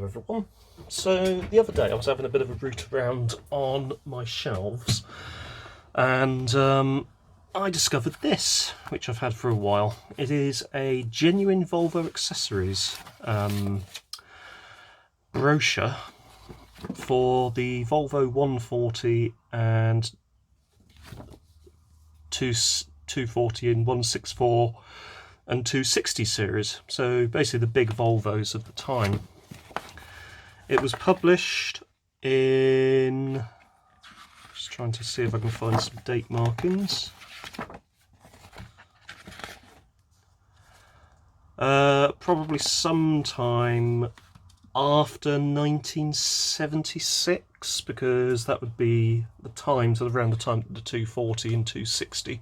Hello everyone. So the other day I was having a bit of a route around on my shelves and I discovered this, which I've had for a while. It is a genuine Volvo Accessories brochure for the Volvo 140 and 240 and 164 and 260 series, so basically the big Volvos of the time. It was published in, just trying to see if I can find some date markings, probably sometime after 1976, because that would be the time, so around the time that the 240 and 260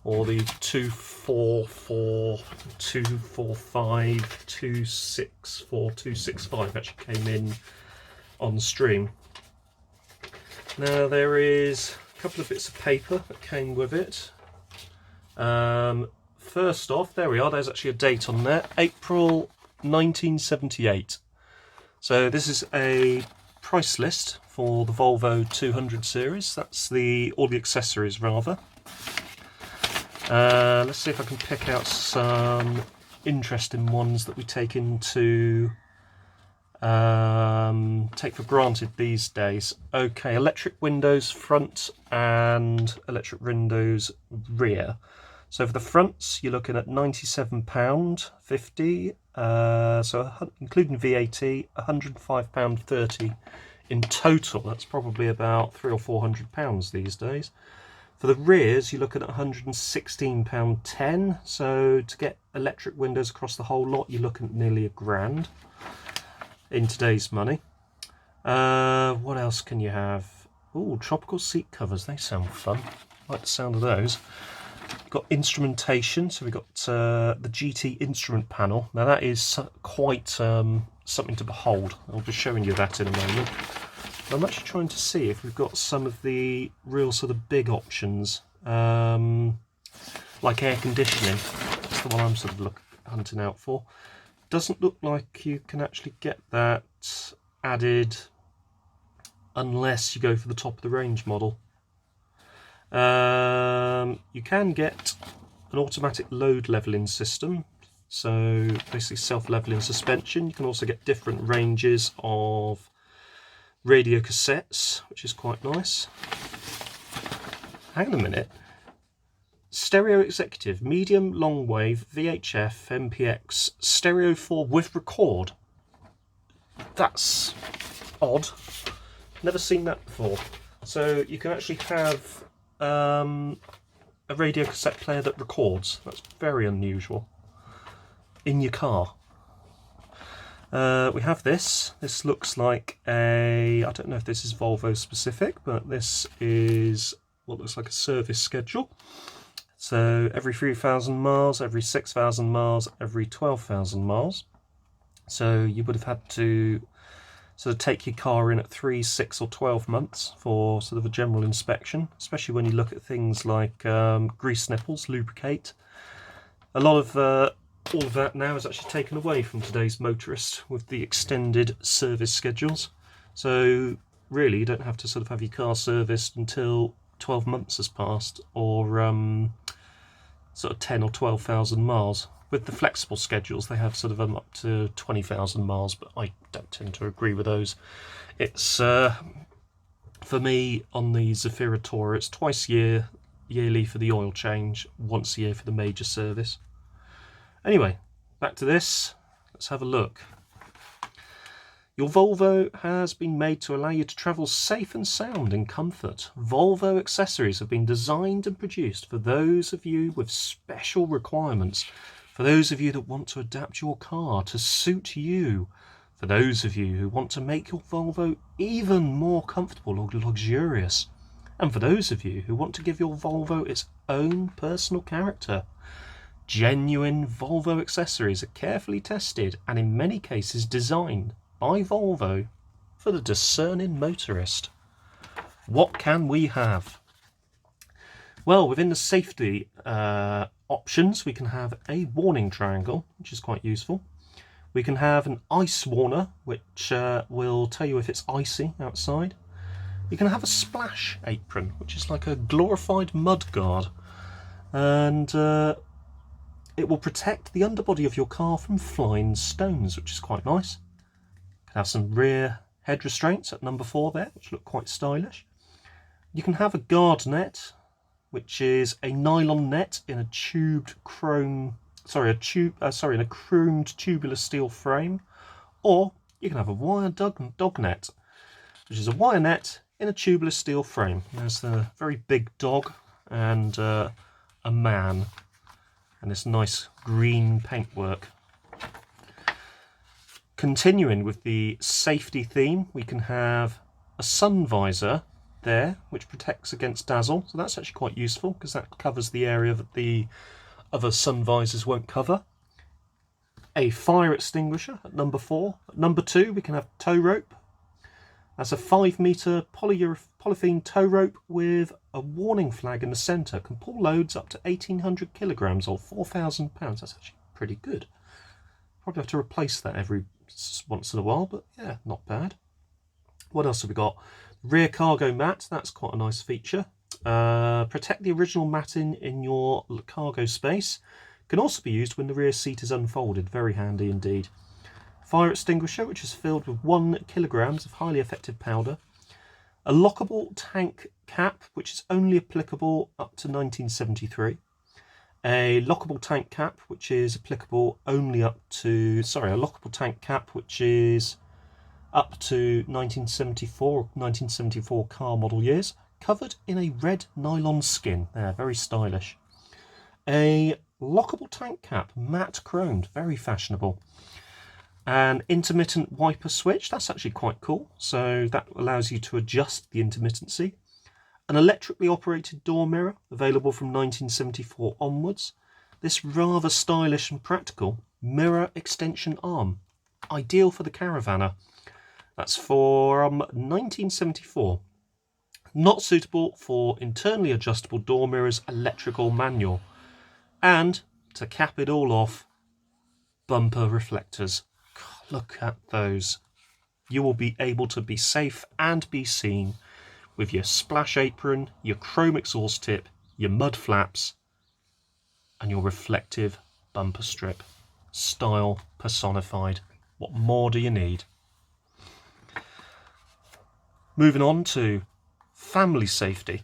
or the 244, 245, 264, 265 actually came in on stream. Now there is a couple of bits of paper that came with it. First off, there we are, there's actually a date on there, April 1978. So this is a price list for the Volvo 200 series, that's all the accessories rather. Let's see if I can pick out some interesting ones that we take into take for granted these days. Okay, electric windows front and electric windows rear. So for the fronts you're looking at £97.50, so including VAT, £105.30 in total. That's probably about £300 or £400 these days. For the rears, you're looking at £116.10, so to get electric windows across the whole lot, you're looking at nearly £1,000 in today's money. What else can you have? Oh, tropical seat covers, they sound fun. I like the sound of those. You've got instrumentation, so we've got the GT instrument panel. Now that is quite something to behold. I'll be showing you that in a moment. I'm actually trying to see if we've got some of the real sort of big options, like air conditioning. That's the one I'm sort of hunting out for. Doesn't look like you can actually get that added unless you go for the top of the range model. You can get an automatic load leveling system, so basically self-leveling suspension. You can also get different ranges of radio cassettes, which is quite nice. Hang on a minute. Stereo executive, medium, long wave, VHF, MPX, stereo 4 with record. That's odd. Never seen that before. So you can actually have a radio cassette player that records. That's very unusual. In your car. We have this. This looks like I don't know if this is Volvo specific, but this is what looks like a service schedule. So every 3,000 miles, every 6,000 miles, every 12,000 miles. So you would have had to sort of take your car in at 3, 6 or 12 months for sort of a general inspection, especially when you look at things like grease nipples, lubricate. A lot of all of that now is actually taken away from today's motorists with the extended service schedules. So really you don't have to sort of have your car serviced until 12 months has passed, or sort of 10 or 12,000 miles. With the flexible schedules they have sort of up to 20,000 miles, but I don't tend to agree with those. It's for me on the Zafira Tourer, it's twice yearly for the oil change, once a year for the major service. Anyway, back to this. Let's have a look. Your Volvo has been made to allow you to travel safe and sound in comfort. Volvo accessories have been designed and produced for those of you with special requirements, for those of you that want to adapt your car to suit you, for those of you who want to make your Volvo even more comfortable or luxurious, and for those of you who want to give your Volvo its own personal character. Genuine Volvo accessories are carefully tested and in many cases designed by Volvo for the discerning motorist. What can we have? Well, within the safety options we can have a warning triangle, which is quite useful. We can have an ice warner, which will tell you if it's icy outside. You can have a splash apron, which is like a glorified mud guard, and it will protect the underbody of your car from flying stones, which is quite nice. You can have some rear head restraints at number 4 there, which look quite stylish. You can have a guard net, which is a nylon net in a in a chromed tubular steel frame, or you can have a wire dog net, which is a wire net in a tubular steel frame. There's the very big dog and a man, and this nice green paintwork. Continuing with the safety theme, we can have a sun visor there, which protects against dazzle, so that's actually quite useful because that covers the area that the other sun visors won't cover. A fire extinguisher at number 4. At number 2 we can have tow rope. That's a 5-metre polythene tow rope with a warning flag in the centre. Can pull loads up to 1,800 kilograms or 4,000 pounds. That's actually pretty good. Probably have to replace that every once in a while, but yeah, not bad. What else have we got? Rear cargo mat. That's quite a nice feature. Protect the original matting in your cargo space. Can also be used when the rear seat is unfolded. Very handy indeed. Fire extinguisher, which is filled with 1 kilogram of highly effective powder. A lockable tank cap, which is only applicable up to 1973. A lockable tank cap, which is applicable only up to... Sorry, a lockable tank cap, which is up to 1974 car model years. Covered in a red nylon skin. There, very stylish. A lockable tank cap, matte chromed, very fashionable. An intermittent wiper switch, that's actually quite cool. So that allows you to adjust the intermittency. An electrically operated door mirror, available from 1974 onwards. This rather stylish and practical mirror extension arm, ideal for the Caravanner. That's from 1974. Not suitable for internally adjustable door mirrors, electrical manual. And, to cap it all off, bumper reflectors. God, look at those. You will be able to be safe and be seen with your splash apron, your chrome exhaust tip, your mud flaps, and your reflective bumper strip. Style personified. What more do you need? Moving on to family safety.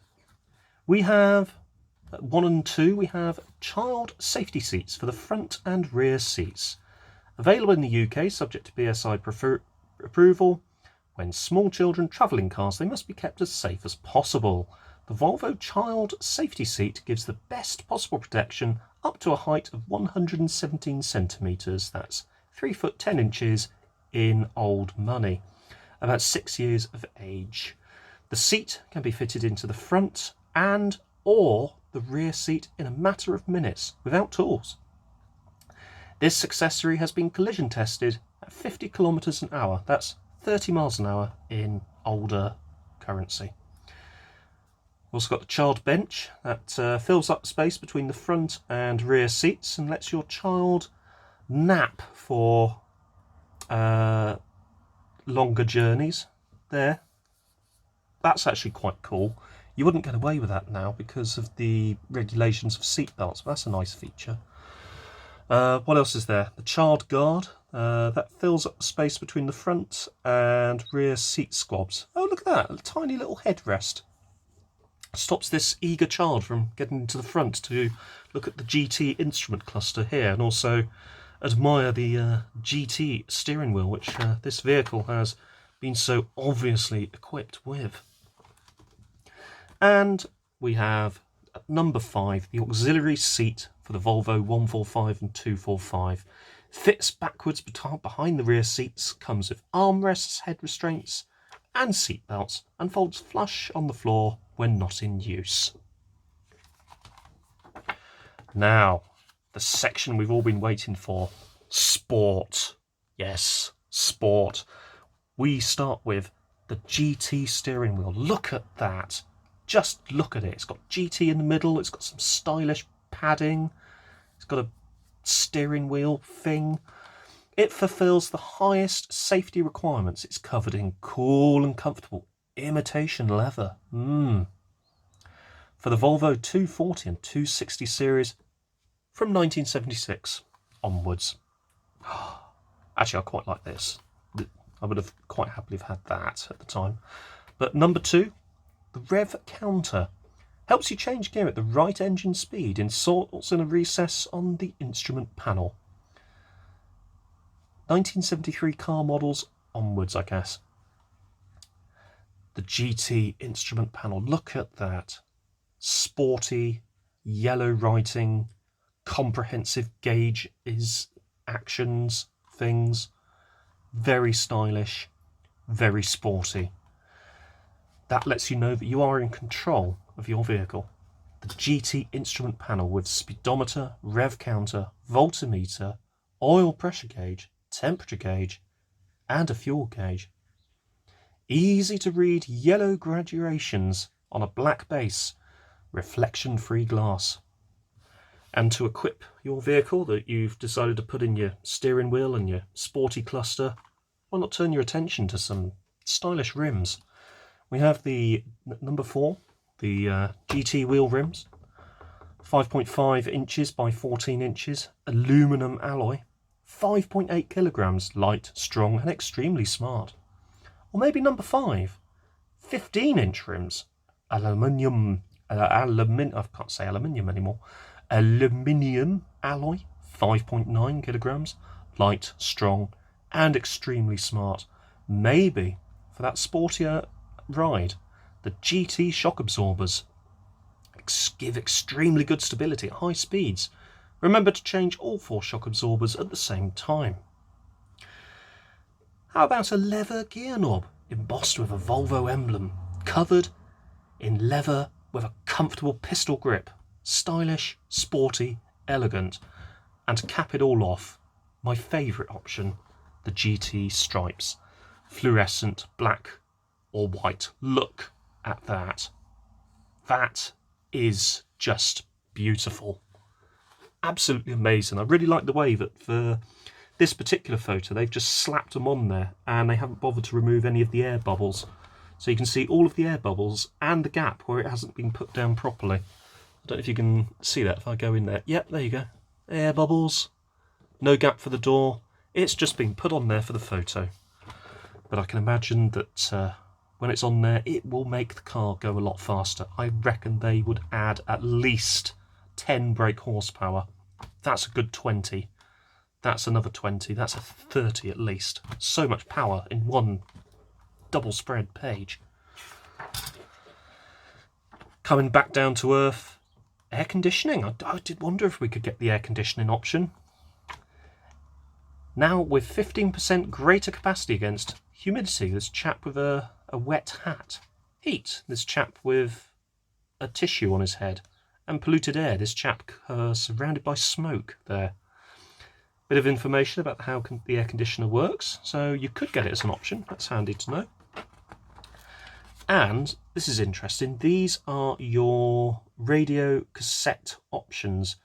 We have at 1 and 2, we have child safety seats for the front and rear seats. Available in the UK, subject to BSI approval. When small children travel in cars, they must be kept as safe as possible. The Volvo child safety seat gives the best possible protection up to a height of 117 centimetres. That's 3 foot 10 inches in old money. About 6 years of age. The seat can be fitted into the front and or the rear seat in a matter of minutes without tools. This accessory has been collision tested at 50 kilometres an hour. That's 30 miles an hour in older currency. We've also got the child bench that fills up space between the front and rear seats and lets your child nap for longer journeys. There. That's actually quite cool. You wouldn't get away with that now because of the regulations of seatbelts, but that's a nice feature. What else is there? The child guard. That fills up the space between the front and rear seat squabs. Oh, look at that. A tiny little headrest. Stops this eager child from getting into the front to look at the GT instrument cluster here and also admire the GT steering wheel, which this vehicle has been so obviously equipped with. And we have at number 5, the auxiliary seat for the Volvo 145 and 245. Fits backwards behind the rear seats, comes with armrests, head restraints and seat belts, and folds flush on the floor when not in use. Now, the section we've all been waiting for. Sport. Yes, sport. We start with the GT steering wheel. Look at that. Just look at it. It's got GT in the middle. It's got some stylish padding. It's got a steering wheel thing. It fulfills the highest safety requirements. It's covered in cool and comfortable imitation leather. For the Volvo 240 and 260 series from 1976 onwards. Actually, I quite like this. I would have quite happily have had that at the time. But number 2, the Rev Counter. Helps you change gear at the right engine speed, installs in a recess on the instrument panel. 1973 car models onwards, I guess. The GT instrument panel, look at that. Sporty, yellow writing, comprehensive gauge is actions, things. Very stylish, very sporty. That lets you know that you are in control of your vehicle. The GT instrument panel with speedometer, rev counter, voltmeter, oil pressure gauge, temperature gauge, and a fuel gauge. Easy to read yellow graduations on a black base, reflection-free glass. And to equip your vehicle that you've decided to put in your steering wheel and your sporty cluster, why not turn your attention to some stylish rims? We have the number 4, the GT wheel rims, 5.5 inches by 14 inches, aluminum alloy, 5.8 kilograms, light, strong and extremely smart. Or maybe number 5, 15-inch rims, aluminium, I can't say aluminium anymore, aluminium alloy, 5.9 kilograms, light, strong and extremely smart. Maybe for that sportier ride, the GT shock absorbers give extremely good stability at high speeds. Remember to change all 4 shock absorbers at the same time. How about a leather gear knob embossed with a Volvo emblem, covered in leather with a comfortable pistol grip, stylish, sporty, elegant, and to cap it all off, my favourite option, the GT stripes, fluorescent black or white. Look at that. That is just beautiful. Absolutely amazing. I really like the way that for this particular photo they've just slapped them on there and they haven't bothered to remove any of the air bubbles. So you can see all of the air bubbles and the gap where it hasn't been put down properly. I don't know if you can see that if I go in there. Yep, there you go. Air bubbles. No gap for the door. It's just been put on there for the photo. But I can imagine that when it's on there, it will make the car go a lot faster. I reckon they would add at least 10 brake horsepower. That's a good 20. That's another 20. That's a 30 at least. So much power in one double spread page. Coming back down to earth, air conditioning. I did wonder if we could get the air conditioning option. Now with 15% greater capacity against humidity, this chap with a wet hat. Heat, this chap with a tissue on his head. And polluted air, this chap surrounded by smoke there. Bit of information about how the air conditioner works, so you could get it as an option. That's handy to know. And this is interesting, these are your radio cassette options.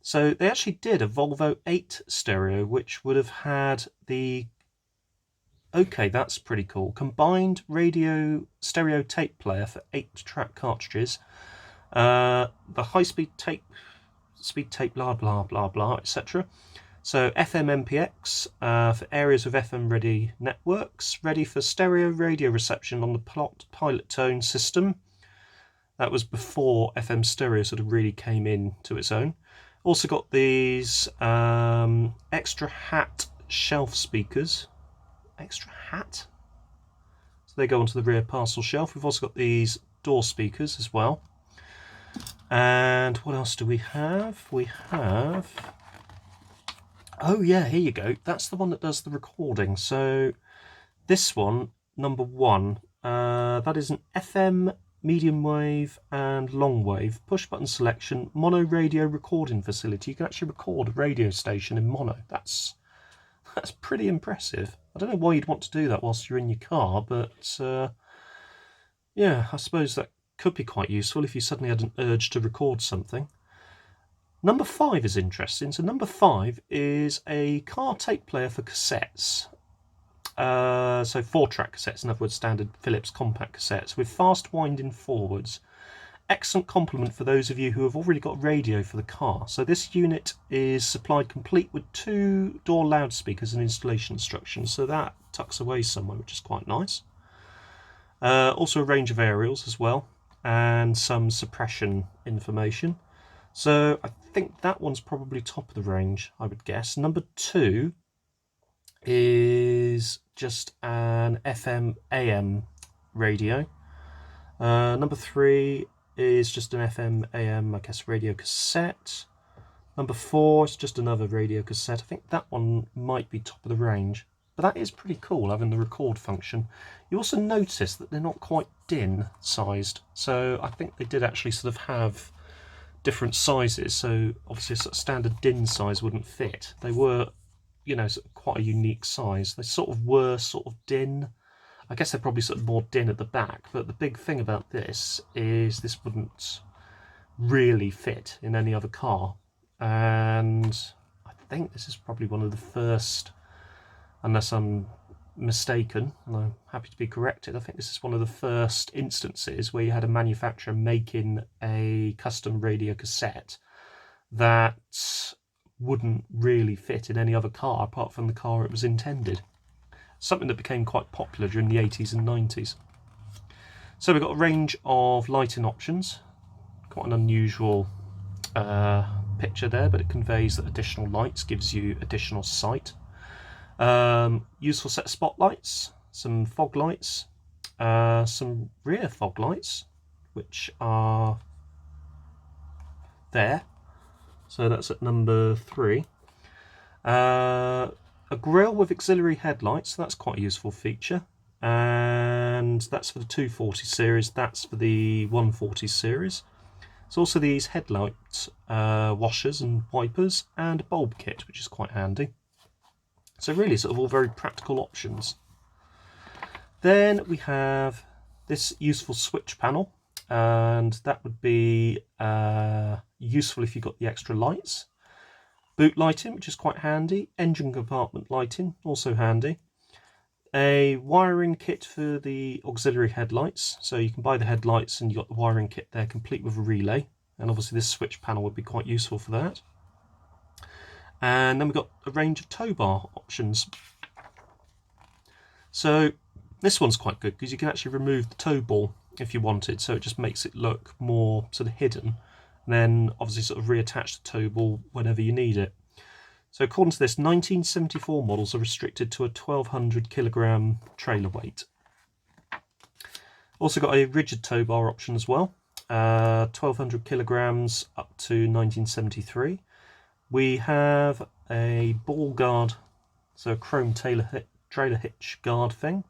So they actually did a Volvo 8 stereo, which would have had the, okay, that's pretty cool, combined radio stereo tape player for 8-track cartridges, the high-speed tape, blah, blah, blah, blah, etc. So FM MPX for areas of FM ready networks, ready for stereo radio reception on the pilot tone system. That was before FM stereo sort of really came in to its own. Also got these extra hat shelf speakers. Extra hat? So they go onto the rear parcel shelf. We've also got these door speakers as well. And what else do we have? We have... oh yeah, here you go. That's the one that does the recording. So this one, number 1, that is an FM, medium wave and long wave push button selection mono radio recording facility. You can actually record a radio station in mono. That's pretty impressive. I don't know why you'd want to do that whilst you're in your car, but yeah, I suppose that could be quite useful if you suddenly had an urge to record something. Number 5 is interesting. So number 5 is a car tape player for cassettes. So 4-track cassettes, in other words standard Philips compact cassettes with fast winding forwards. Excellent complement for those of you who have already got radio for the car. So this unit is supplied complete with 2-door loudspeakers and installation instructions, so that tucks away somewhere, which is quite nice. Also a range of aerials as well, and some suppression information. So I think that one's probably top of the range, I would guess. Number 2 is just an FM AM radio. Number 3 is just an FM AM, I guess, radio cassette. Number 4 is just another radio cassette. I think that one might be top of the range, but that is pretty cool, having the record function. You also notice that they're not quite DIN sized, so I think they did actually sort of have different sizes, so obviously a sort of standard DIN size wouldn't fit. They were, you know, sort of quite a unique size. They sort of were sort of DIN. I guess they're probably sort of more DIN at the back, but the big thing about this is this wouldn't really fit in any other car. And I think this is probably one of the first, unless I'm mistaken, and I'm happy to be corrected, I think this is one of the first instances where you had a manufacturer making a custom radio cassette that wouldn't really fit in any other car apart from the car it was intended. Something that became quite popular during the 80s and 90s. So we've got a range of lighting options. Quite an unusual picture there, but it conveys that additional lights gives you additional sight. Useful set of spotlights, some fog lights, some rear fog lights, which are there. So that's at number 3. A grille with auxiliary headlights, so that's quite a useful feature, and that's for the 240 series, that's for the 140 series. There's also these headlight washers and wipers, and a bulb kit, which is quite handy. So really sort of all very practical options. Then we have this useful switch panel, and that would be useful if you've got the extra lights. Boot lighting, which is quite handy. Engine compartment lighting, also handy. A wiring kit for the auxiliary headlights. So you can buy the headlights and you've got the wiring kit there complete with a relay. And obviously this switch panel would be quite useful for that. And then we've got a range of tow bar options. So this one's quite good because you can actually remove the tow ball if you wanted. So it just makes it look more sort of hidden. Then obviously sort of reattach the tow ball whenever you need it. So according to this, 1974 models are restricted to a 1200 kilogram trailer weight. Also got a rigid tow bar option as well, 1200 kilograms up to 1973. We have a ball guard, so a chrome trailer hitch guard thing.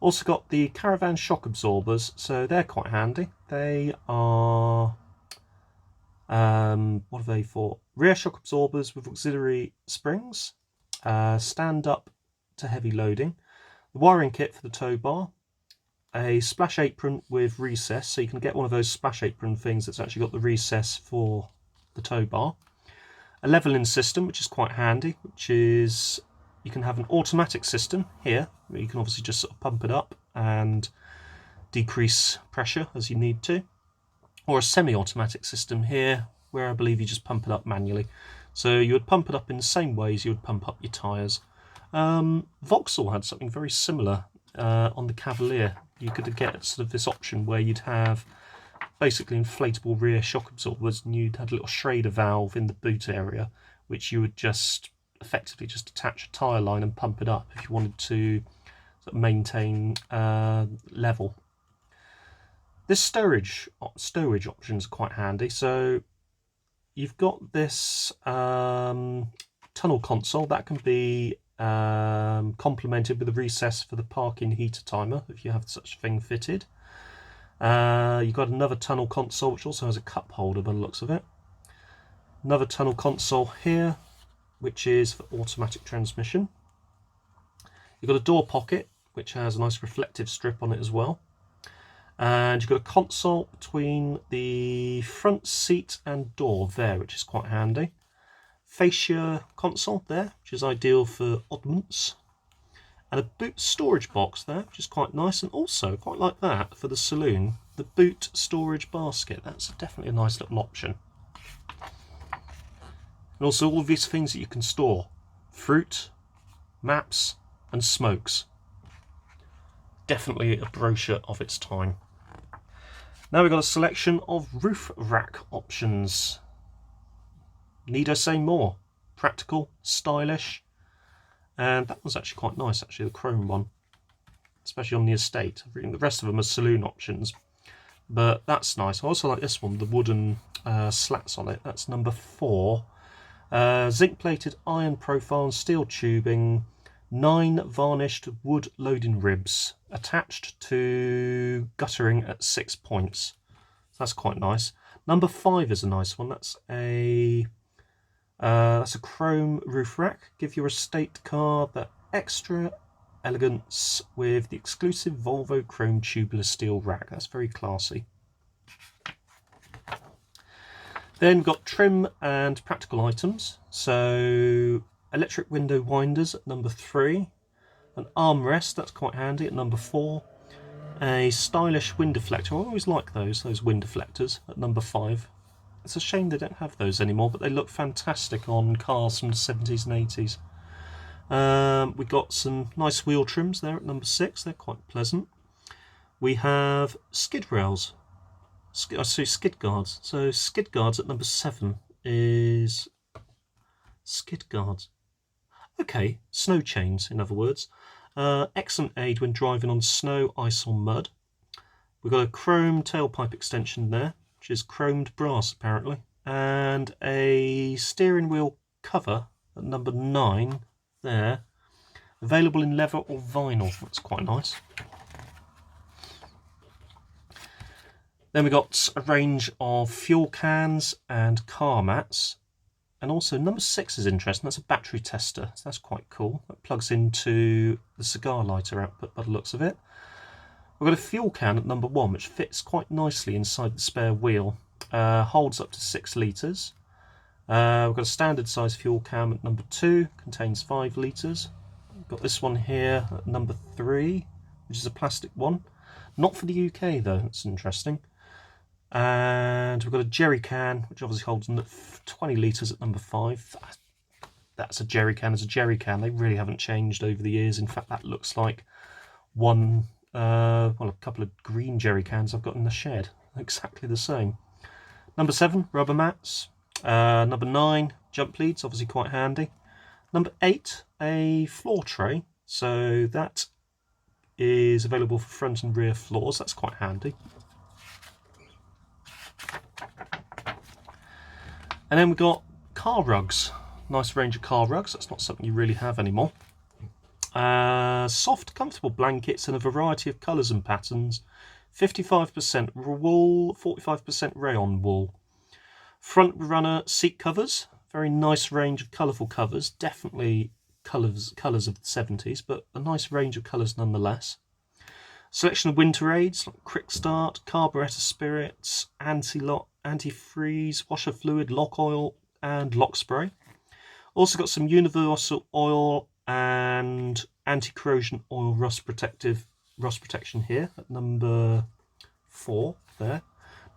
Also got the caravan shock absorbers, so they're quite handy. They are what are they for? Rear shock absorbers with auxiliary springs, stand up to heavy loading, the wiring kit for the tow bar, a splash apron with recess, so you can get one of those splash apron things that's actually got the recess for the tow bar, a leveling system, which is quite handy, which is you can have an automatic system here where you can obviously just sort of pump it up and decrease pressure as you need to, or a semi-automatic system here where I believe you just pump it up manually. So you would pump it up in the same way as you would pump up your tyres. Vauxhall had something very similar on the Cavalier. You could get sort of this option where you'd have basically inflatable rear shock absorbers, and you'd have a little Schrader valve in the boot area, which you would just effectively just attach a tyre line and pump it up if you wanted to sort of maintain level. This stowage option is quite handy. So you've got this tunnel console that can be complemented with a recess for the parking heater timer if you have such a thing fitted. You've got another tunnel console which also has a cup holder by the looks of it. Another tunnel console here which is for automatic transmission. You've got a door pocket which has a nice reflective strip on it as well. And you've got a console between the front seat and door there, which is quite handy. Fascia console there, which is ideal for oddments. And a boot storage box there, which is quite nice, and also quite like that for the saloon, the boot storage basket. That's definitely a nice little option. And also all of these things that you can store: fruit, maps and smokes. Definitely a brochure of its time. Now we've got a selection of roof rack options. Need I say more? Practical, stylish, and that was actually quite nice, actually, the chrome one, especially on the estate. The rest of them are saloon options, but that's nice. I also like this one, the wooden slats on it. That's number 4. Zinc plated iron profile and steel tubing, 9 varnished wood loading ribs attached to guttering at 6 points. So that's quite nice. Number 5 is a nice one. That's a chrome roof rack. Give your estate car that extra elegance with the exclusive Volvo chrome tubular steel rack. That's very classy. Then we've got trim and practical items. So electric window winders at number 3. An armrest, that's quite handy, at number 4. A stylish wind deflector. I always like those wind deflectors, at number 5. It's a shame they don't have those anymore, but they look fantastic on cars from the 70s and 80s. We've got some nice wheel trims there at number 6. They're quite pleasant. We have skid rails. I see skid guards. So skid guards at number 7 is skid guards. Okay, snow chains, in other words. Excellent aid when driving on snow, ice or mud. We've got a chrome tailpipe extension there, which is chromed brass apparently, and a steering wheel cover at number 9 there, available in leather or vinyl. That's quite nice. Then we got a range of fuel cans and car mats, and also number 6 is interesting. That's a battery tester, so that's quite cool. That plugs into the cigar lighter output by the looks of it. We've got a fuel can at number 1, which fits quite nicely inside the spare wheel. Holds up to 6 litres. We've got a standard size fuel can at number 2, contains 5 litres. We've got this one here at number 3, which is a plastic one. Not for the UK though, that's interesting. And we've got a jerry can, which obviously holds 20 litres at number 5. That's a jerry can as a jerry can. They really haven't changed over the years. In fact, that looks like a couple of green jerry cans I've got in the shed. Exactly the same. Number 7, rubber mats. Number 9, jump leads, obviously quite handy. Number 8, a floor tray. So that is available for front and rear floors. That's quite handy. And then we've got car rugs. Nice range of car rugs. That's not something you really have anymore. Soft, comfortable blankets in a variety of colours and patterns. 55% wool, 45% rayon wool. Front runner seat covers. Very nice range of colourful covers. Definitely colours of the 70s, but a nice range of colours nonetheless. Selection of winter aids like quick start, carburetor spirits, anti-lock, antifreeze, washer fluid, lock oil and lock spray. Also got some universal oil and anti-corrosion oil rust protection here at number 4 there.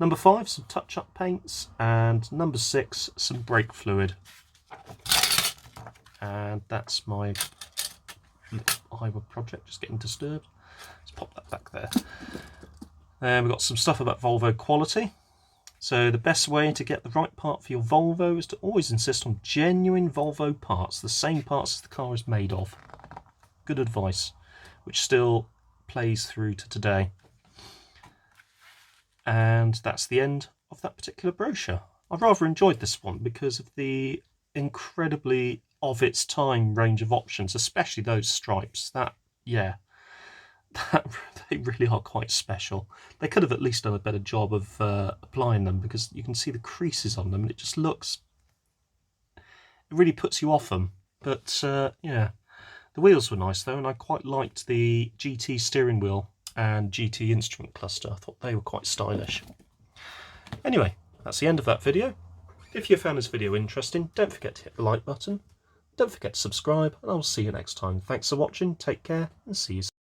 Number 5, some touch-up paints, and number 6, some brake fluid. And that's my Iowa project just getting disturbed. Let's pop that back there. Then we've got some stuff about Volvo quality. So the best way to get the right part for your Volvo is to always insist on genuine Volvo parts, the same parts as the car is made of. Good advice, which still plays through to today. And that's the end of that particular brochure. I rather enjoyed this one because of the incredibly of its time range of options, especially those stripes. They really are quite special. They could have at least done a better job of applying them, because you can see the creases on them and it just looks, it really puts you off them. But yeah, the wheels were nice though, and I quite liked the GT steering wheel and GT instrument cluster. I thought they were quite stylish. Anyway, that's the end of that video. If you found this video interesting, don't forget to hit the like button. Don't forget to subscribe, and I'll see you next time. Thanks for watching, take care, and see you soon.